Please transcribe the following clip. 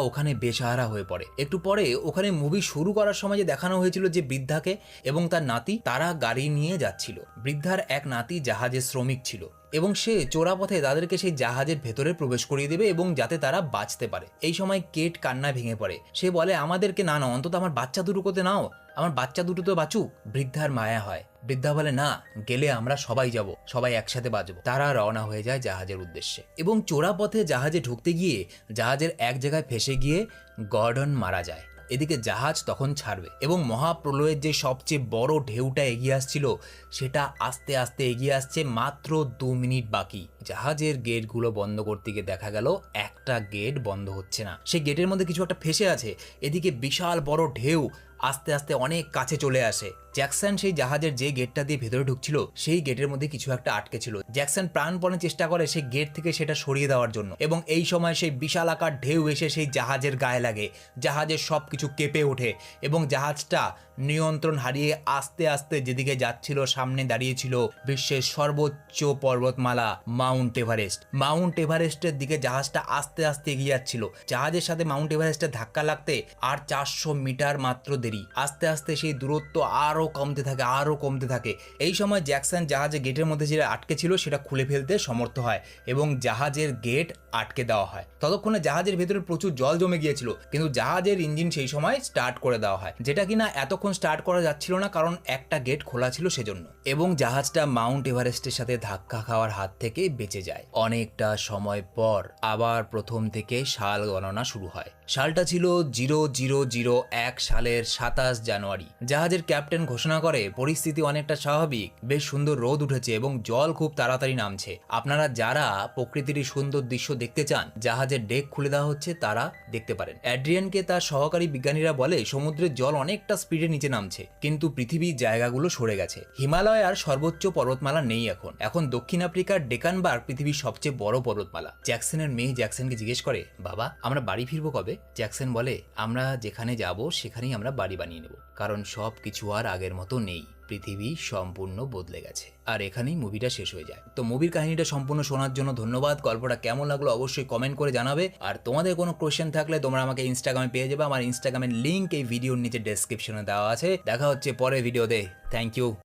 ওখানে বেসাহারা হয়ে পড়ে। একটু পরে ওখানে মুভি শুরু করার সময় যে দেখানো হয়েছিল যে বৃদ্ধাকে এবং তার নাতি তারা গাড়ি নিয়ে যাচ্ছিল। বৃদ্ধার এক নাতি জাহাজের শ্রমিক ছিল এবং সে চোরাপথে তাদেরকে সেই জাহাজের ভেতরে প্রবেশ করিয়ে দেবে এবং যাতে তারা বাঁচতে পারে। এই সময় কেট কান্নায় ভেঙে পড়ে। সে বলে, আমাদেরকে না নাও, অন্তত আমার বাচ্চা দুটোকে নাও, আমার বাচ্চা দুটো তো বাঁচুক। বৃদ্ধার মায়া হয়। বৃদ্ধা বলে, না, গেলে আমরা সবাই যাব, সবাই একসাথে বাঁচবো। তারা রওনা হয়ে যায় জাহাজের উদ্দেশ্যে এবং চোরাপথে জাহাজে ঢুকতে গিয়ে জাহাজের এক জায়গায় ফেসে গিয়ে গর্ডন মারা যায়। এদিকে জাহাজ তখন ছাড়বে এবং মহাপ্রলয়ের যে সবচেয়ে বড় ঢেউটা এগিয়ে আসছিল সেটা আস্তে আস্তে এগিয়ে আসছে। মাত্র 2 মিনিট বাকি। জাহাজের গেটগুলো বন্ধ করতে গিয়ে দেখা গেল একটা গেট বন্ধ হচ্ছে না। সেই গেটের মধ্যে কিছু একটা ফেসে আছে। এদিকে বিশাল বড় ঢেউ আস্তে আস্তে অনেক কাছে চলে আসে। জ্যাকসন সেই জাহাজের যে গেটটা দিয়ে ভেতরে ঢুকছিল সেই গেটের মধ্যে কিছু একটা আটকে ছিল। জ্যাকসন প্রাণপণে চেষ্টা করে সেই গেট থেকে সেটা সরিয়ে দেওয়ার জন্য এবং এই সময় সেই বিশাল আকার ঢেউ এসে সেই জাহাজের গায়ে লাগে। জাহাজের সব কিছু কেঁপে ওঠে এবং জাহাজটা নিয়ন্ত্রণ হারিয়ে আস্তে আস্তে যেদিকে যাচ্ছিল, সামনে দাঁড়িয়েছিল বিশ্বের সর্বোচ্চ পর্বতমালা মাউন্ট এভারেস্ট। মাউন্ট এভারেস্টের দিকে জাহাজটা আস্তে আস্তে এগিয়ে যাচ্ছিল। জাহাজের সাথে মাউন্ট এভারেস্টের ধাক্কা লাগতে আর 400 মিটার মাত্র দেরি। আস্তে আস্তে সেই দূরত্ব আরো কমতে থাকে। এই সময় জ্যাকসন জাহাজের গেটের মধ্যে যেটা আটকে ছিল সেটা খুলে ফেলতে সমর্থ হয় এবং জাহাজের গেট আটকে দেওয়া হয়। ততক্ষণে জাহাজের ভেতরে প্রচুর জল জমে গিয়েছিল, কিন্তু জাহাজের ইঞ্জিন সেই সময় স্টার্ট করে দেওয়া হয়, যেটা কিনা এতক্ষণ স্টার্ট করা যাচ্ছিল না কারণ একটা গেট খোলা ছিল সেজন্য। এবং জাহাজটা মাউন্ট এভারেস্টের সাথে ধাক্কা খাওয়ার হাত থেকে বেঁচে যায়। অনেকটা সময় পর আবার প্রথম থেকে সাল গণনা শুরু হয়। সালটা ছিল 0001 সালের 27 জানুয়ারি। জাহাজের ক্যাপ্টেন ঘোষণা করে, পরিস্থিতি অনেকটা স্বাভাবিক, বেশ সুন্দর রোদ উঠেছে এবং জল খুব তাড়াতাড়ি নামছে। আপনারা যারা প্রকৃতির সুন্দর দৃশ্য দেখতে চান, জাহাজের ডেক খুলে দেওয়া হচ্ছে, তারা দেখতে পারেন। অ্যাড্রিয়ানকে তার সহকারী বিজ্ঞানীরা বলে, সমুদ্রের জল অনেকটা স্পিডে নিচে নামছে, কিন্তু পৃথিবীর জায়গাগুলো সরে গেছে। হিমালয় আর সর্বোচ্চ পর্বতমালা নেই এখন দক্ষিণ আফ্রিকার ডেকানবার্গ পৃথিবীর সবচেয়ে বড় পর্বতমালা। জ্যাকসনের মেয়ে জ্যাকসনকে জিজ্ঞেস করে, বাবা, আমরা বাড়ি ফিরবো কবে? জ্যাকসন বলে, আমরা যেখানে যাব সেখানেই আমরা বাড়ি বানিয়ে নেব, কারণ সব কিছু আর আগের মতো নেই, পৃথিবী সম্পূর্ণ বদলে গেছে। আর এখানেই মুভিটা শেষ হয়ে যায়। তো মুভির কাহিনীটা সম্পূর্ণ শোনার জন্য ধন্যবাদ। গল্পটা কেমন লাগলো অবশ্যই কমেন্ট করে জানাবে। আর তোমাদের কোনো কোয়েশ্চেন থাকলে তোমরা আমাকে ইনস্টাগ্রামে পেয়ে যাবে। আমার ইনস্টাগ্রামের লিঙ্ক এই ভিডিওর নিচে ডেসক্রিপশনে দেওয়া আছে। দেখা হচ্ছে পরের ভিডিওতে। Thank you.